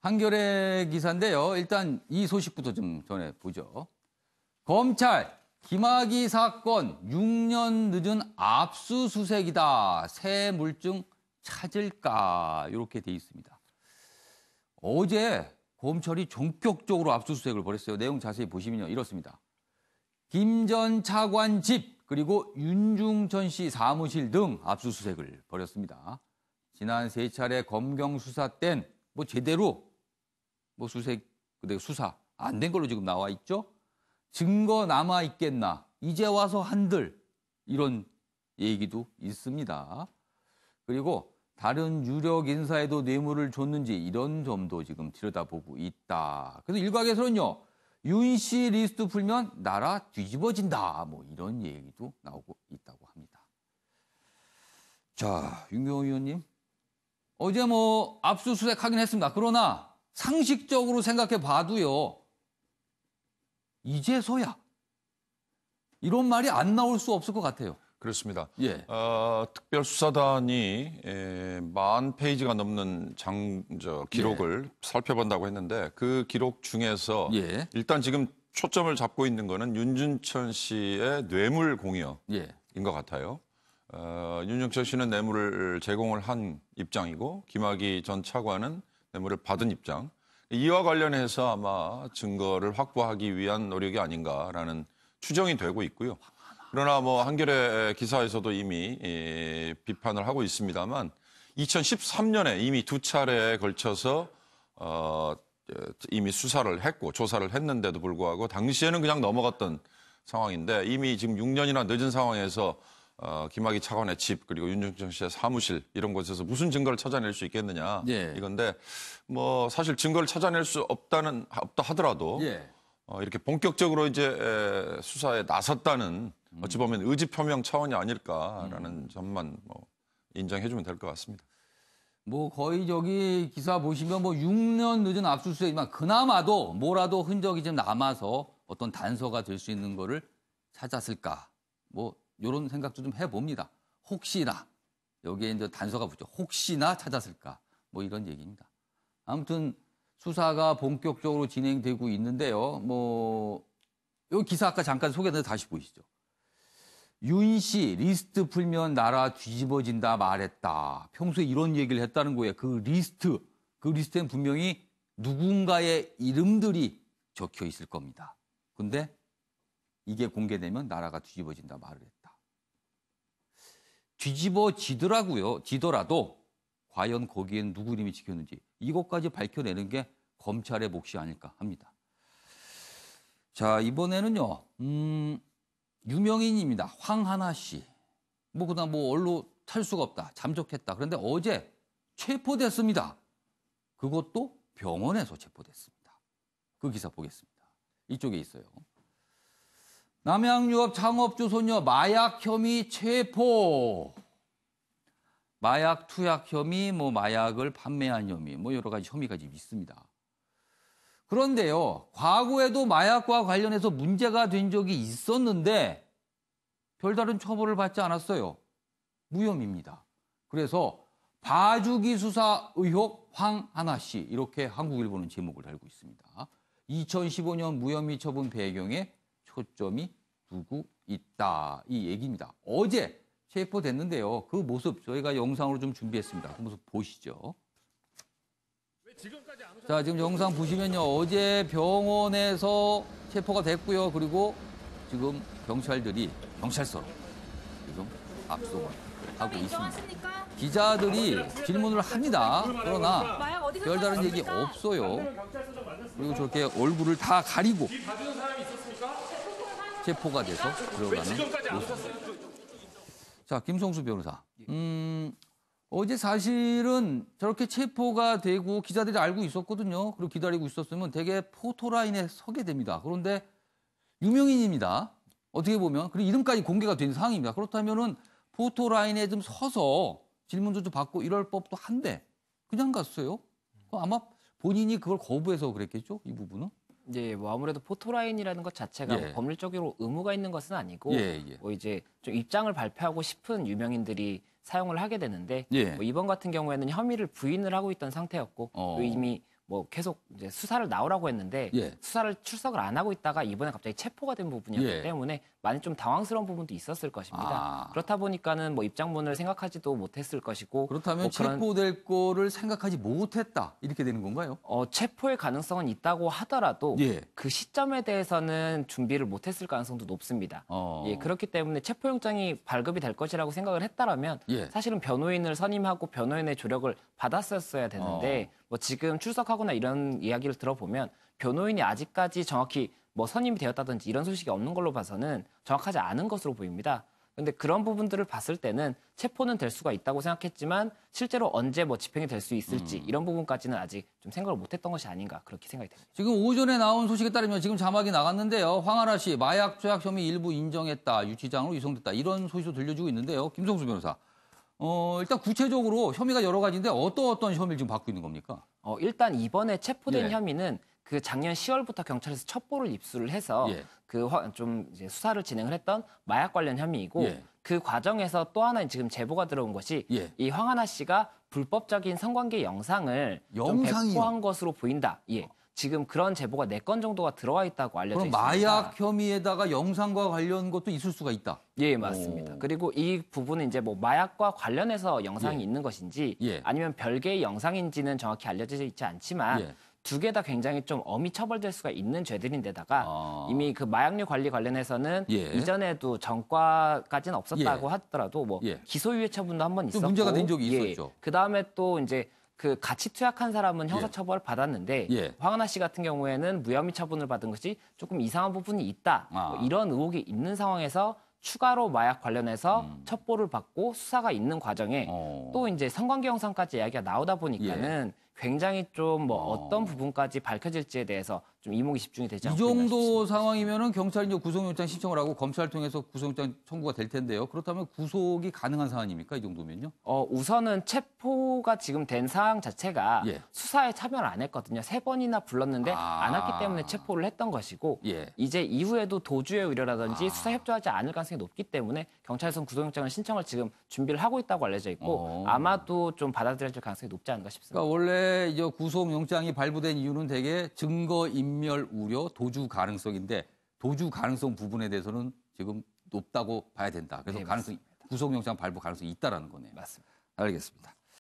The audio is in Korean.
한겨레 기사인데요. 일단 이 소식부터 좀 전해보죠. 검찰, 김학의 사건 6년 늦은 압수수색이다. 새 물증 찾을까? 이렇게 돼 있습니다. 어제 검찰이 전격적으로 압수수색을 벌였어요. 내용 자세히 보시면요. 이렇습니다. 김 전 차관 집 그리고 윤중천 씨 사무실 등 압수수색을 벌였습니다. 지난 3차례 검경 수사 땐 제대로 수사 안 된 걸로 지금 나와 있죠. 증거 남아 있겠나? 이제 와서 한들 이런 얘기도 있습니다. 그리고 다른 유력 인사에도 뇌물을 줬는지 이런 점도 지금 들여다보고 있다. 그래서 일각에서는요. 윤 씨 리스트 풀면 나라 뒤집어진다. 이런 얘기도 나오고 있다고 합니다. 자, 윤경호 의원님. 어제 압수수색 하긴 했습니다. 그러나 상식적으로 생각해 봐도요. 이제서야 이런 말이 안 나올 수 없을 것 같아요. 그렇습니다. 예. 특별수사단이 40페이지가 넘는 기록을 살펴본다고 했는데 그 기록 중에서 일단 지금 초점을 잡고 있는 거는 윤중천 씨의 뇌물 공여인 것 같아요. 윤중천 씨는 뇌물을 제공을 한 입장이고 김학의 전 차관은 뇌물을 받은 입장. 이와 관련해서 아마 증거를 확보하기 위한 노력이 아닌가라는 추정이 되고 있고요. 그러나 한겨레 기사에서도 이미 비판을 하고 있습니다만 2013년에 이미 2차례에 걸쳐서 이미 수사를 했고 조사를 했는데도 불구하고 당시에는 그냥 넘어갔던 상황인데 이미 지금 6년이나 늦은 상황에서 김학의 차관의 집 그리고 윤중천 씨의 사무실 이런 곳에서 무슨 증거를 찾아낼 수 있겠느냐 이건데 사실 증거를 찾아낼 수 없다 하더라도 이렇게 본격적으로 이제 수사에 나섰다는 어찌 보면 의지 표명 차원이 아닐까라는 점만 인정해주면 될 것 같습니다. 거의 저기 기사 보시면 6년 늦은 압수수색이지만 그나마도 뭐라도 흔적이 좀 남아서 어떤 단서가 될 수 있는 거를 찾았을까? 이런 생각도 좀 해봅니다. 혹시나 여기에 이제 단서가 붙죠. 혹시나 찾았을까? 이런 얘기입니다. 아무튼 수사가 본격적으로 진행되고 있는데요. 이 기사 아까 잠깐 소개했는데 다시 보시죠. 윤 씨 리스트 풀면 나라 뒤집어진다 말했다. 평소에 이런 얘기를 했다는 거예요. 그 리스트엔 분명히 누군가의 이름들이 적혀 있을 겁니다. 근데 이게 공개되면 나라가 뒤집어진다 말을 했다. 지더라도 과연 거기엔 누구 이름이 찍혔는지 이것까지 밝혀내는 게 검찰의 몫이 아닐까 합니다. 자, 이번에는요. 유명인입니다. 황하나 씨. 그다음 언로 탈 수가 없다. 잠적했다. 그런데 어제 체포됐습니다. 그것도 병원에서 체포됐습니다. 그 기사 보겠습니다. 이쪽에 있어요. 남양유업 창업주 소녀 마약 혐의 체포. 마약 투약 혐의, 마약을 판매한 혐의, 여러 가지 혐의가 지금 있습니다. 그런데요, 과거에도 마약과 관련해서 문제가 된 적이 있었는데 별다른 처벌을 받지 않았어요. 무혐의입니다. 그래서 봐주기 수사 의혹 황하나 씨 이렇게 한국일보는 제목을 달고 있습니다. 2015년 무혐의 처분 배경에 초점이 두고 있다. 이 얘기입니다. 어제 체포됐는데요. 그 모습 저희가 영상으로 좀 준비했습니다. 그 모습 보시죠. 자, 지금 영상 보시면요. 어제 병원에서 체포가 됐고요. 그리고 지금 경찰들이 경찰서로 지금 압송을 하고 있습니다. 기자들이 질문을 합니다. 그러나 별다른 얘기 없어요. 그리고 저렇게 얼굴을 다 가리고 체포가 돼서 들어가는 모습. 자, 김성수 변호사. 어제 사실은 저렇게 체포가 되고 기자들이 알고 있었거든요. 그리고 기다리고 있었으면 되게 포토라인에 서게 됩니다. 그런데 유명인입니다. 어떻게 보면. 그리고 이름까지 공개가 된 상황입니다. 그렇다면은 포토라인에 좀 서서 질문도 좀 받고 이럴 법도 한데 그냥 갔어요. 아마 본인이 그걸 거부해서 그랬겠죠? 이 부분은. 네, 아무래도 포토라인이라는 것 자체가 법률적으로 의무가 있는 것은 아니고 이제 좀 입장을 발표하고 싶은 유명인들이 사용을 하게 되는데 이번 같은 경우에는 혐의를 부인을 하고 있던 상태였고 또 이미 뭐 계속 이제 수사를 나오라고 했는데 예. 수사를 출석을 안 하고 있다가 이번에 갑자기 체포가 된 부분이었기 예. 때문에 많이 좀 당황스러운 부분도 있었을 것입니다. 그렇다 보니까는 뭐 입장문을 생각하지도 못했을 것이고 그렇다면 뭐 체포될 거를 생각하지 못했다 이렇게 되는 건가요? 체포의 가능성은 있다고 하더라도 예. 그 시점에 대해서는 준비를 못했을 가능성도 높습니다. 예, 그렇기 때문에 체포영장이 발급이 될 것이라고 생각을 했다라면 예. 사실은 변호인을 선임하고 변호인의 조력을 받았었어야 되는데 뭐 지금 출석하거나 이런 이야기를 들어보면 변호인이 아직까지 정확히 뭐 선임이 되었다든지 이런 소식이 없는 걸로 봐서는 정확하지 않은 것으로 보입니다. 근데 그런 부분들을 봤을 때는 체포는 될 수가 있다고 생각했지만 실제로 언제 뭐 집행이 될 수 있을지 이런 부분까지는 아직 좀 생각을 못했던 것이 아닌가 그렇게 생각이 됩니다. 지금 오전에 나온 소식에 따르면 지금 자막이 나갔는데요. 황하나 씨 마약 조약 혐의 일부 인정했다. 유치장으로 이송됐다. 이런 소식도 들려주고 있는데요. 김성수 변호사. 일단 구체적으로 혐의가 여러 가지인데 어떤 혐의를 지금 받고 있는 겁니까? 일단 이번에 체포된 예. 혐의는 그 작년 10월부터 경찰에서 첩보를 입수를 해서 예. 좀 이제 수사를 진행을 했던 마약 관련 혐의이고 예. 그 과정에서 또 하나 지금 제보가 들어온 것이 예. 이 황하나 씨가 불법적인 성관계 영상을 좀 영상이요? 배포한 것으로 보인다. 예. 지금 그런 제보가 4건 정도가 들어와 있다고 알려져 그럼 있습니다. 마약 혐의에다가 영상과 관련 것도 있을 수가 있다. 예, 맞습니다. 그리고 이 부분은 이제 뭐 마약과 관련해서 영상이 예. 있는 것인지 예. 아니면 별개의 영상인지는 정확히 알려져 있지 않지만 예. 두 개 다 굉장히 좀 엄히 처벌될 수가 있는 죄들인데다가 이미 그 마약류 관리 관련해서는 예. 이전에도 전과까지는 없었다고 예. 하더라도 뭐 예. 기소유예 처분도 한 번 있었고 문제가 된 적이 있었죠. 그 다음에 또 이제 그 같이 투약한 사람은 형사처벌을 받았는데 예. 황하나 씨 같은 경우에는 무혐의 처분을 받은 것이 조금 이상한 부분이 있다. 뭐 이런 의혹이 있는 상황에서 추가로 마약 관련해서 첩보를 받고 수사가 있는 과정에 또 이제 성관계 영상까지 이야기가 나오다 보니까는 굉장히 좀 뭐 어떤 부분까지 밝혀질지에 대해서 좀 이목이 집중이 되지 이 않고 있나 정도 싶습니다. 상황이면은 경찰이 이제 구속영장 신청을 하고 검찰 통해서 구속영장 청구가 될 텐데요. 그렇다면 구속이 가능한 사안입니까? 이 정도면요? 우선은 체포가 지금 된 상황 자체가 예. 수사에 참여를 안 했거든요. 3번이나 불렀는데 안 왔기 때문에 체포를 했던 것이고 예. 이제 이후에도 도주의 우려라든지 수사 협조하지 않을 가능성이 높기 때문에 경찰에서는 구속영장을 신청을 지금 준비를 하고 있다고 알려져 있고 아마도 좀 받아들여질 가능성이 높지 않을까 싶습니다. 그러니까 원래 이제 구속영장이 발부된 이유는 대개 증거인멸 우려, 도주 가능성인데 도주 가능성 부분에 대해서는 지금 높다고 봐야 된다. 그래서 네, 가능성, 구속영장 발부 가능성이 있다라는 거네요. 맞습니다. 알겠습니다.